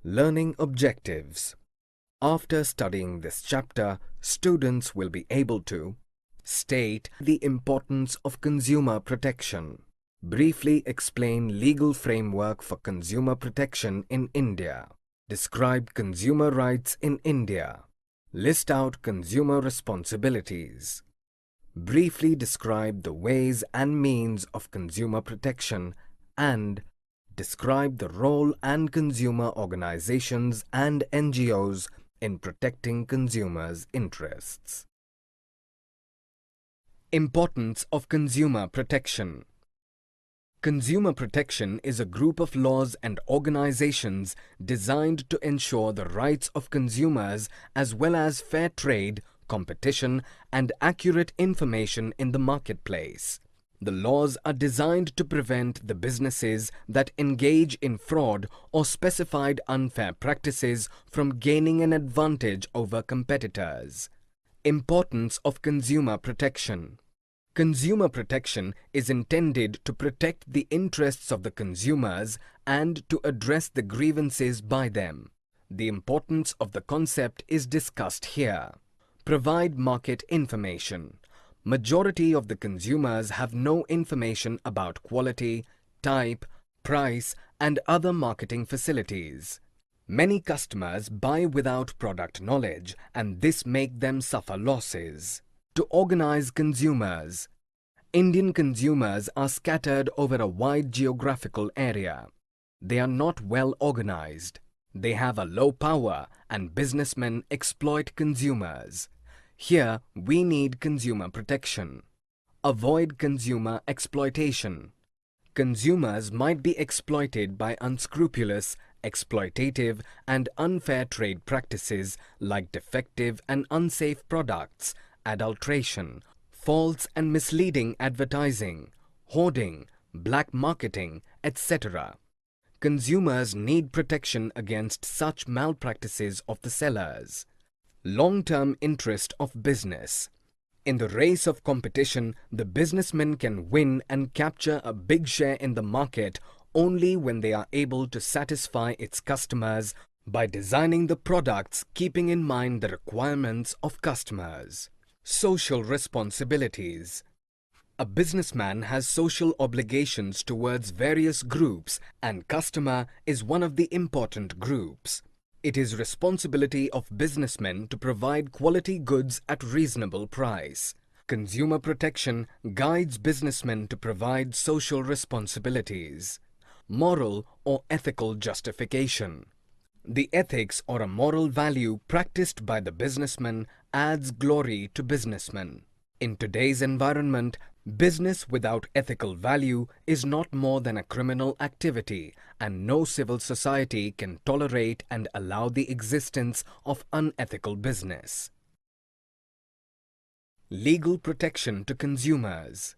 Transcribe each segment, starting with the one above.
Learning objectives. After studying this chapter, students will be able to state the importance of consumer protection, briefly explain legal framework for consumer protection in India, describe consumer rights in India, list out consumer responsibilities, briefly describe the ways and means of consumer protection, and describe the role and consumer organizations and NGOs in protecting consumers' interests. Importance of consumer protection. Consumer protection is a group of laws and organizations designed to ensure the rights of consumers as well as fair trade, competition, and accurate information in the marketplace. The laws are designed to prevent the businesses that engage in fraud or specified unfair practices from gaining an advantage over competitors. Importance of consumer protection. Consumer protection is intended to protect the interests of the consumers and to address the grievances by them. The importance of the concept is discussed here. Provide market information. Majority of the consumers have no information about quality, type, price, and other marketing facilities. Many customers buy without product knowledge, and this makes them suffer losses. To organize consumers. Indian consumers are scattered over a wide geographical area. They are not well organized. They have a low power, and businessmen exploit consumers. Here, we need consumer protection. Avoid consumer exploitation. Consumers might be exploited by unscrupulous, exploitative, and unfair trade practices like defective and unsafe products, adulteration, false and misleading advertising, hoarding, black marketing, etc. Consumers need protection against such malpractices of the sellers. Long-term interest of business. In the race of competition, the businessman can win and capture a big share in the market only when they are able to satisfy its customers by designing the products keeping in mind the requirements of customers. Social responsibilities. A businessman has social obligations towards various groups, and customer is one of the important groups. It is responsibility of businessmen to provide quality goods at reasonable price. Consumer protection guides businessmen to provide social responsibilities. Moral or ethical justification. The ethics or a moral value practiced by the businessman adds glory to businessmen. In today's environment, business without ethical value is not more than a criminal activity, and no civil society can tolerate and allow the existence of unethical business. Legal protection to consumers.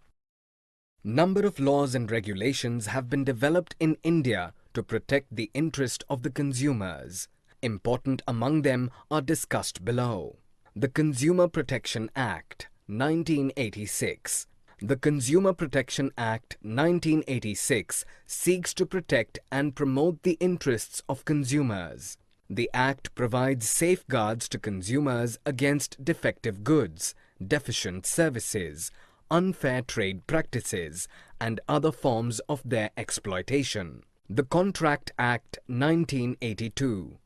Number of laws and regulations have been developed in India to protect the interest of the consumers. Important among them are discussed below. The Consumer Protection Act, 1986. The Consumer Protection Act 1986 seeks to protect and promote the interests of consumers. The Act provides safeguards to consumers against defective goods, deficient services, unfair trade practices, and other forms of their exploitation. The Contract Act 1982.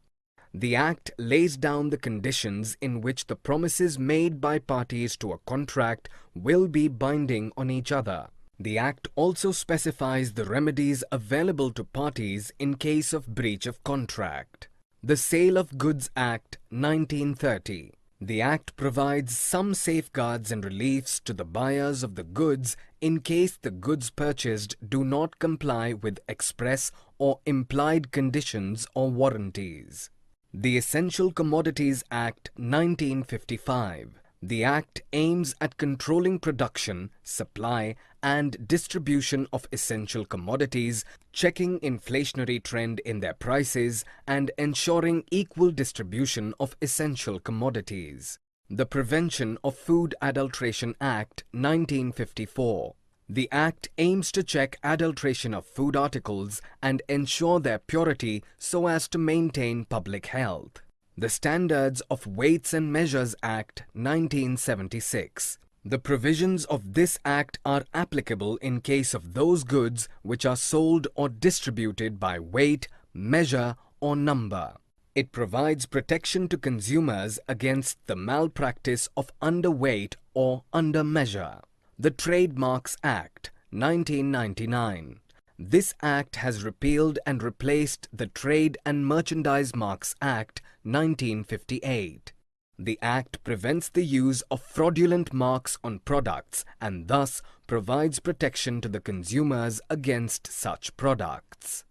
The Act lays down the conditions in which the promises made by parties to a contract will be binding on each other. The Act also specifies the remedies available to parties in case of breach of contract. The Sale of Goods Act 1930. The Act provides some safeguards and reliefs to the buyers of the goods in case the goods purchased do not comply with express or implied conditions or warranties. The Essential Commodities Act 1955. The Act aims at controlling production, supply, and distribution of essential commodities, checking inflationary trend in their prices, and ensuring equal distribution of essential commodities. The Prevention of Food Adulteration Act 1954. The Act aims to check adulteration of food articles and ensure their purity so as to maintain public health. The Standards of Weights and Measures Act 1976. The provisions of this Act are applicable in case of those goods which are sold or distributed by weight, measure, or number. It provides protection to consumers against the malpractice of underweight or undermeasure. The Trademarks Act 1999. This Act has repealed and replaced the Trade and Merchandise Marks Act 1958. The Act prevents the use of fraudulent marks on products and thus provides protection to the consumers against such products.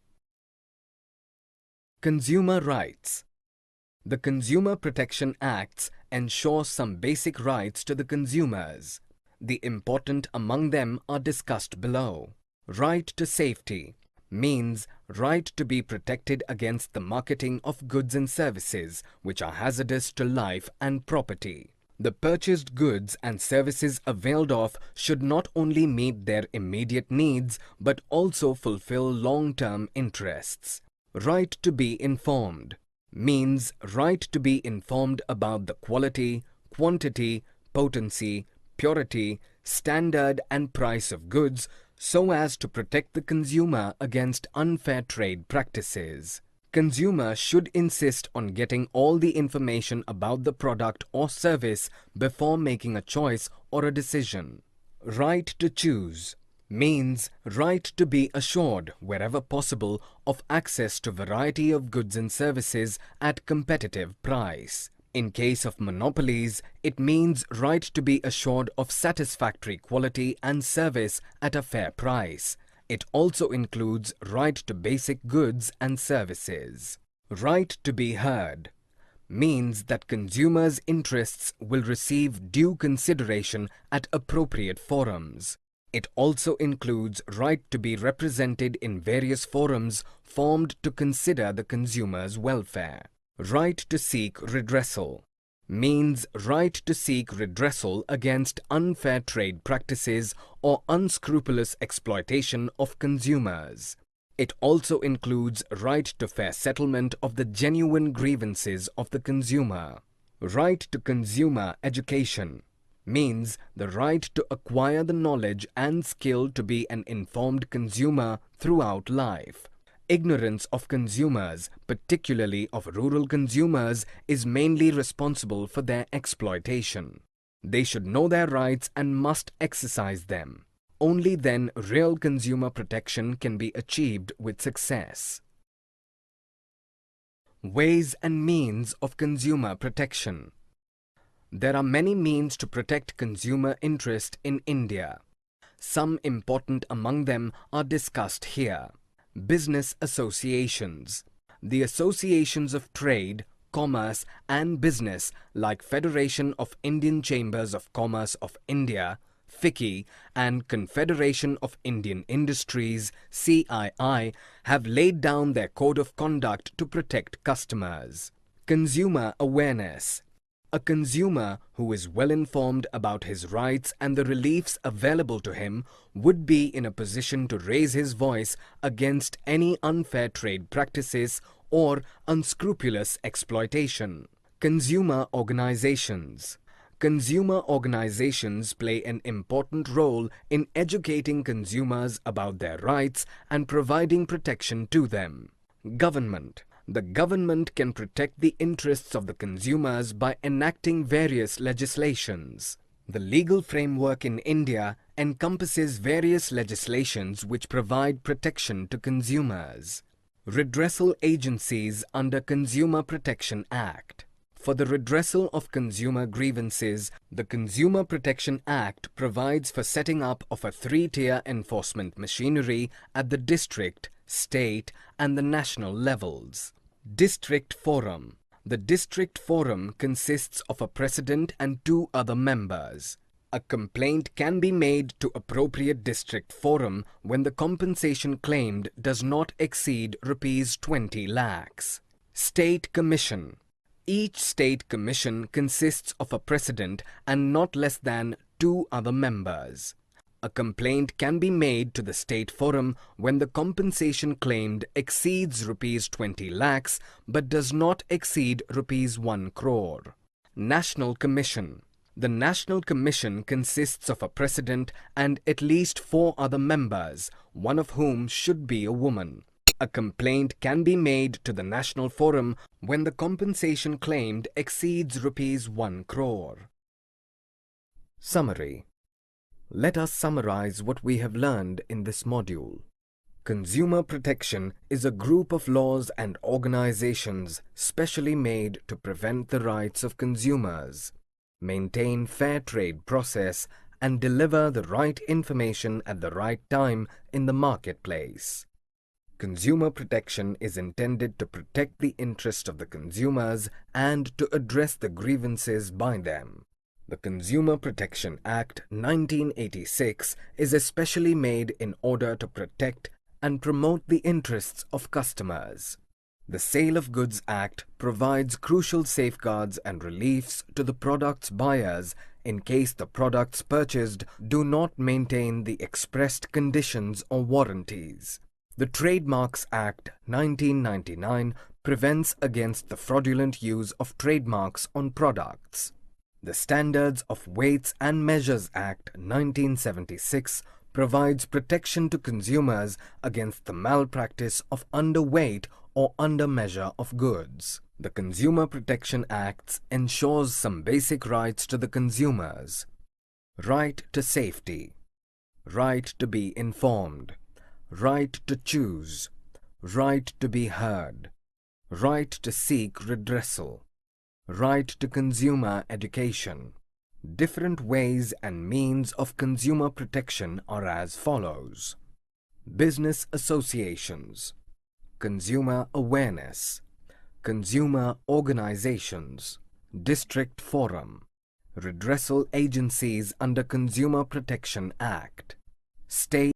Consumer rights. The Consumer Protection Acts ensure some basic rights to the consumers. The important among them are discussed below. Right to safety means right to be protected against the marketing of goods and services which are hazardous to life and property. The purchased goods and services availed of should not only meet their immediate needs but also fulfill long-term interests. Right to be informed means right to be informed about the quality, quantity, potency, purity, standard and price of goods so as to protect the consumer against unfair trade practices. Consumers should insist on getting all the information about the product or service before making a choice or a decision. Right to choose means right to be assured, wherever possible, of access to variety of goods and services at competitive price. In case of monopolies, it means right to be assured of satisfactory quality and service at a fair price. It also includes right to basic goods and services. Right to be heard means that consumers' interests will receive due consideration at appropriate forums. It also includes right to be represented in various forums formed to consider the consumer's welfare. Right to seek redressal means right to seek redressal against unfair trade practices or unscrupulous exploitation of consumers. It also includes right to fair settlement of the genuine grievances of the consumer. Right to consumer education means the right to acquire the knowledge and skill to be an informed consumer throughout life. Ignorance of consumers, particularly of rural consumers, is mainly responsible for their exploitation. They should know their rights and must exercise them. Only then real consumer protection can be achieved with success. Ways and means of consumer protection. There are many means to protect consumer interest in India. Some important among them are discussed here. Business associations. The associations of trade, commerce and business like Federation of Indian Chambers of Commerce of India, FICCI, and Confederation of Indian Industries, CII, have laid down their code of conduct to protect customers. Consumer awareness. A consumer who is well informed about his rights and the reliefs available to him would be in a position to raise his voice against any unfair trade practices or unscrupulous exploitation. Consumer organizations. Consumer organizations play an important role in educating consumers about their rights and providing protection to them. Government. The government can protect the interests of the consumers by enacting various legislations. The legal framework in India encompasses various legislations which provide protection to consumers. Redressal agencies under Consumer Protection Act. For the redressal of consumer grievances, the Consumer Protection Act provides for setting up of a three-tier enforcement machinery at the district, state, and the national levels. District Forum. The District Forum consists of a president and 2 other members. A complaint can be made to appropriate district forum when the compensation claimed does not exceed Rs 20 lakhs. State Commission. Each state commission consists of a president and not less than 2 other members. A complaint can be made to the State Forum when the compensation claimed exceeds rupees 20 lakhs but does not exceed rupees 1 crore. National Commission. The National Commission consists of a president and at least 4 other members, one of whom should be a woman. A complaint can be made to the National Forum when the compensation claimed exceeds rupees 1 crore. Summary. Let us summarize what we have learned in this module. Consumer protection is a group of laws and organizations specially made to prevent the rights of consumers, maintain fair trade process, and deliver the right information at the right time in the marketplace. Consumer protection is intended to protect the interest of the consumers and to address the grievances by them. The Consumer Protection Act 1986 is especially made in order to protect and promote the interests of customers. The Sale of Goods Act provides crucial safeguards and reliefs to the product's buyers in case the products purchased do not maintain the expressed conditions or warranties. The Trademarks Act 1999 prevents against the fraudulent use of trademarks on products. The Standards of Weights and Measures Act 1976 provides protection to consumers against the malpractice of underweight or undermeasure of goods. The Consumer Protection Act ensures some basic rights to the consumers. Right to safety, right to be informed, right to choose, right to be heard, right to seek redressal, right to consumer education. Different ways and means of consumer protection are as follows. Business associations, consumer awareness, consumer organizations, district forum, redressal agencies under Consumer Protection Act, state